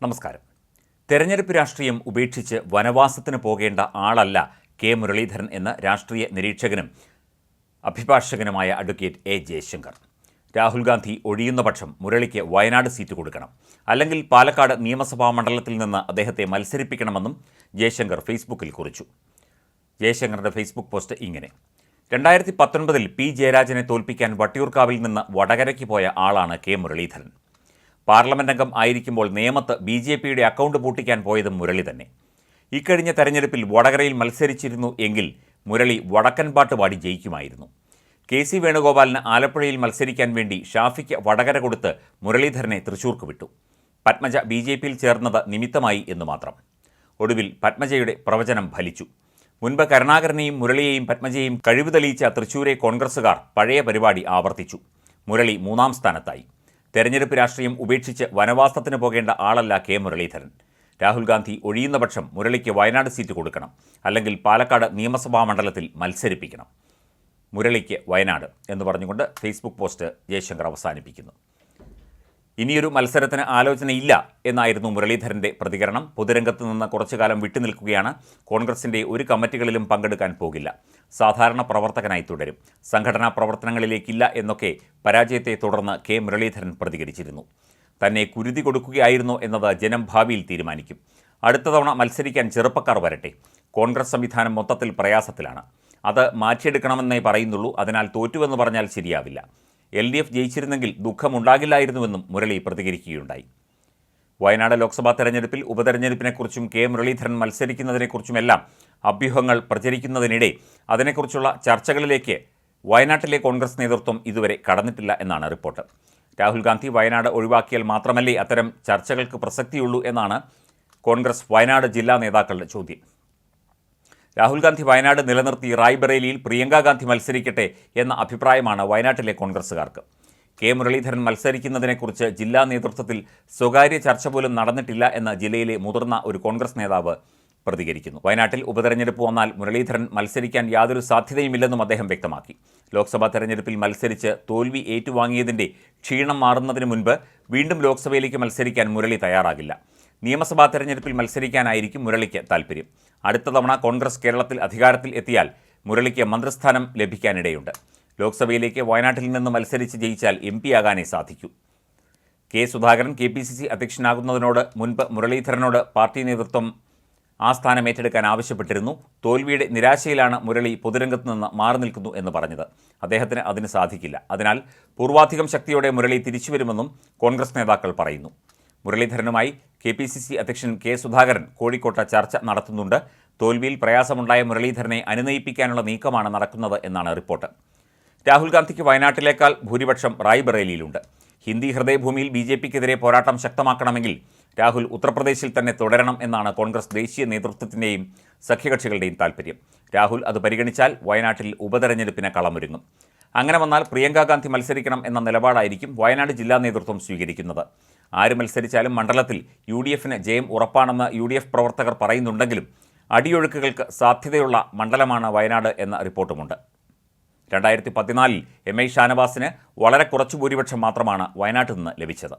നമസ്കാരം. തെരഞ്ഞെടുപ്പ് രാഷ്ട്രീയം ഉപേക്ഷിച്ച് വനവാസത്തിന് പോകേണ്ട ആളല്ല കെ മുരളീധരൻ എന്ന രാഷ്ട്രീയ നിരീക്ഷകനും അഭിഭാഷകനുമായ അഡ്വക്കേറ്റ് എ ജയശങ്കർ. രാഹുൽ ഗാന്ധി ഒഴിയുന്ന പക്ഷം മുരളിക്ക് വയനാട് സീറ്റ് കൊടുക്കണം, അല്ലെങ്കിൽ പാലക്കാട് നിയമസഭാ മണ്ഡലത്തിൽ നിന്ന് അദ്ദേഹത്തെ മത്സരിപ്പിക്കണമെന്നും ജയശങ്കർ ഫേസ്ബുക്കിൽ കുറിച്ചു. ജയശങ്കറിൻ്റെ ഫേസ്ബുക്ക് പോസ്റ്റ് ഇങ്ങനെ: 2019 പി ജയരാജനെ തോൽപ്പിക്കാൻ വട്ടിയൂർക്കാവിൽ നിന്ന് വടകരയ്ക്ക് പോയ ആളാണ് കെ മുരളീധരൻ. പാർലമെന്റ് അംഗം ആയിരിക്കുമ്പോൾ നേമത്ത് BJPയുടെ അക്കൗണ്ട് പൂട്ടിക്കാൻ പോയതും മുരളി തന്നെ. ഇക്കഴിഞ്ഞ തെരഞ്ഞെടുപ്പിൽ വടകരയിൽ മത്സരിച്ചിരുന്നു എങ്കിൽ മുരളി വടക്കൻ പാട്ട് പാടി ജയിക്കുമായിരുന്നു. KC വേണുഗോപാലിന് ആലപ്പുഴയിൽ മത്സരിക്കാൻ വേണ്ടി ഷാഫിക്ക് വടകര കൊടുത്ത് മുരളീധരനെ തൃശൂർക്ക് വിട്ടു. പത്മജ BJPയിൽ ചേർന്നത് നിമിത്തമായി എന്ന് മാത്രം. ഒടുവിൽ പത്മജയുടെ പ്രവചനം ഫലിച്ചു. മുൻപ് കരുണാകരനെയും മുരളിയെയും പത്മജയെയും കഴിവ് തെളിയിച്ച തൃശൂരെ കോൺഗ്രസുകാർ പഴയ പരിപാടി ആവർത്തിച്ചു. മുരളി 3ാം സ്ഥാനത്തായി. തെരഞ്ഞെടുപ്പ് രാഷ്ട്രീയം ഉപേക്ഷിച്ച് വനവാസത്തിന് പോകേണ്ട ആളല്ല കെ മുരളീധരൻ. രാഹുൽ ഗാന്ധി ഒഴിയുന്ന പക്ഷം മുരളിക്ക് വയനാട് സീറ്റ് കൊടുക്കണം, അല്ലെങ്കിൽ പാലക്കാട് നിയമസഭാ മണ്ഡലത്തിൽ മത്സരിപ്പിക്കണം. മുരളിക്ക് വയനാട് എന്ന് പറഞ്ഞുകൊണ്ട് ഫേസ്ബുക്ക് പോസ്റ്റ് ജയശങ്കർ അവസാനിപ്പിക്കുന്നു. ഇനിയൊരു മത്സരത്തിന് ആലോചനയില്ല എന്നായിരുന്നു മുരളീധരൻ്റെ പ്രതികരണം. പൊതുരംഗത്ത് നിന്ന് കുറച്ചു കാലം വിട്ടുനിൽക്കുകയാണ്. കോൺഗ്രസിൻ്റെ ഒരു കമ്മിറ്റികളിലും പങ്കെടുക്കാൻ പോകില്ല. സാധാരണ പ്രവർത്തകനായി തുടരും. സംഘടനാ പ്രവർത്തനങ്ങളിലേക്കില്ല എന്നൊക്കെ പരാജയത്തെ തുടർന്ന് കെ മുരളീധരൻ പ്രതികരിച്ചിരുന്നു. തന്നെ കുരുതി കൊടുക്കുകയായിരുന്നോ എന്നത് ജനം ഭാവിയിൽ തീരുമാനിക്കും. അടുത്ത തവണ മത്സരിക്കാൻ ചെറുപ്പക്കാർ വരട്ടെ. കോൺഗ്രസ് സംവിധാനം മൊത്തത്തിൽ പ്രയാസത്തിലാണ്. അത് മാറ്റിയെടുക്കണമെന്നേ പറയുന്നുള്ളൂ. അതിനാൽ തോറ്റുവെന്ന് പറഞ്ഞാൽ ശരിയാവില്ല. LDF ജയിച്ചിരുന്നെങ്കിൽ ദുഃഖമുണ്ടാകില്ലായിരുന്നുവെന്നും മുരളി പ്രതികരിക്കുകയുണ്ടായി. വയനാട് ലോക്സഭാ തെരഞ്ഞെടുപ്പിൽ ഉപതെരഞ്ഞെടുപ്പിനെക്കുറിച്ചും കെ മുരളീധരൻ മത്സരിക്കുന്നതിനെക്കുറിച്ചുമെല്ലാം അഭ്യൂഹങ്ങൾ പ്രചരിക്കുന്നതിനിടെ അതിനെക്കുറിച്ചുള്ള ചർച്ചകളിലേക്ക് വയനാട്ടിലെ കോൺഗ്രസ് നേതൃത്വം ഇതുവരെ കടന്നിട്ടില്ല എന്നാണ് റിപ്പോർട്ട്. രാഹുൽ ഗാന്ധി വയനാട് ഒഴിവാക്കിയാൽ മാത്രമല്ലേ അത്തരം ചർച്ചകൾക്ക് പ്രസക്തിയുള്ളൂ എന്നാണ് കോൺഗ്രസ് വയനാട് ജില്ലാ നേതാക്കളുടെ ചോദ്യം. രാഹുൽ ഗാന്ധി വയനാട് നിലനിർത്തി റായ്ബറേലിയിൽ പ്രിയങ്ക ഗാന്ധി മത്സരിക്കട്ടെ എന്ന അഭിപ്രായമാണ് വയനാട്ടിലെ കോൺഗ്രസുകാർക്ക്. കെ മുരളീധരൻ മത്സരിക്കുന്നതിനെക്കുറിച്ച് ജില്ലാ നേതൃത്വത്തിൽ സ്വകാര്യ ചർച്ച പോലും നടന്നിട്ടില്ല എന്ന് ജില്ലയിലെ മുതിർന്ന ഒരു കോൺഗ്രസ് നേതാവ് പ്രതികരിക്കുന്നു. വയനാട്ടിൽ ഉപതെരഞ്ഞെടുപ്പ് വന്നാൽ മുരളീധരൻ മത്സരിക്കാൻ യാതൊരു സാധ്യതയുമില്ലെന്നും അദ്ദേഹം വ്യക്തമാക്കി. ലോക്സഭാ തെരഞ്ഞെടുപ്പിൽ മത്സരിച്ച് തോൽവി ഏറ്റുവാങ്ങിയതിൻ്റെ ക്ഷീണം മാറുന്നതിന് മുൻപ് വീണ്ടും ലോക്സഭയിലേക്ക് മത്സരിക്കാൻ മുരളി തയ്യാറാകില്ല. നിയമസഭാ തെരഞ്ഞെടുപ്പിൽ മത്സരിക്കാനായിരിക്കും മുരളിക്ക് താൽപ്പര്യം. അടുത്ത തവണ കോൺഗ്രസ് കേരളത്തിൽ അധികാരത്തിൽ എത്തിയാൽ മുരളിക്ക് മന്ത്രിസ്ഥാനം ലഭിക്കാനിടയുണ്ട്. ലോക്സഭയിലേക്ക് വയനാട്ടിൽ നിന്ന് മത്സരിച്ച് ജയിച്ചാൽ MP ആകാനേ സാധിക്കൂ. കെ സുധാകരൻ KPCC അധ്യക്ഷനാകുന്നതിനോട് മുൻപ് മുരളീധരനോട് പാർട്ടി നേതൃത്വം ആ സ്ഥാനം ഏറ്റെടുക്കാൻ ആവശ്യപ്പെട്ടിരുന്നു. തോൽവിയുടെ നിരാശയിലാണ് മുരളി പൊതുരംഗത്ത് നിന്ന് മാറി നിൽക്കുന്നു എന്ന് പറഞ്ഞത്. അദ്ദേഹത്തിന് അതിന് സാധിക്കില്ല. അതിനാൽ പൂർവാധികം ശക്തിയോടെ മുരളി തിരിച്ചുവരുമെന്നും കോൺഗ്രസ് നേതാക്കൾ പറയുന്നു. മുരളീധരനുമായി KPCC അധ്യക്ഷൻ കെ സുധാകരൻ കോഴിക്കോട്ട് ചർച്ച നടത്തുന്നുണ്ട്. തോൽവിയിൽ പ്രയാസമുണ്ടായ മുരളീധരനെ അനുനയിപ്പിക്കാനുള്ള നീക്കമാണ് നടക്കുന്നത് എന്നാണ് റിപ്പോർട്ട്. രാഹുൽ ഗാന്ധിക്ക് വയനാട്ടിലേക്കാൾ ഭൂരിപക്ഷം റായ്ബറേലിയിലുണ്ട്. ഹിന്ദി ഹൃദയഭൂമിയിൽ BJPക്കെതിരെ പോരാട്ടം ശക്തമാക്കണമെങ്കിൽ രാഹുൽ ഉത്തർപ്രദേശിൽ തന്നെ തുടരണം എന്നാണ് കോൺഗ്രസ് ദേശീയ നേതൃത്വത്തിൻ്റെയും സഖ്യകക്ഷികളുടെയും താൽപ്പര്യം. രാഹുൽ അത് പരിഗണിച്ചാൽ വയനാട്ടിൽ ഉപതെരഞ്ഞെടുപ്പിന് കളമൊരുങ്ങും. അങ്ങനെ വന്നാൽ പ്രിയങ്ക ഗാന്ധി മത്സരിക്കണം എന്ന നിലപാടായിരിക്കും വയനാട് ജില്ലാ നേതൃത്വം സ്വീകരിക്കുന്നത്. ആര് മത്സരിച്ചാലും മണ്ഡലത്തിൽ UDFന് ജയം ഉറപ്പാണെന്ന് UDF പ്രവർത്തകർ പറയുന്നുണ്ടെങ്കിലും അടിയൊഴുക്കുകൾക്ക് സാധ്യതയുള്ള മണ്ഡലമാണ് വയനാട് എന്ന റിപ്പോർട്ടുമുണ്ട്. 2014 MI ഷാനവാസിന് വളരെ കുറച്ചു ഭൂരിപക്ഷം മാത്രമാണ് വയനാട്ടിൽ നിന്ന് ലഭിച്ചത്.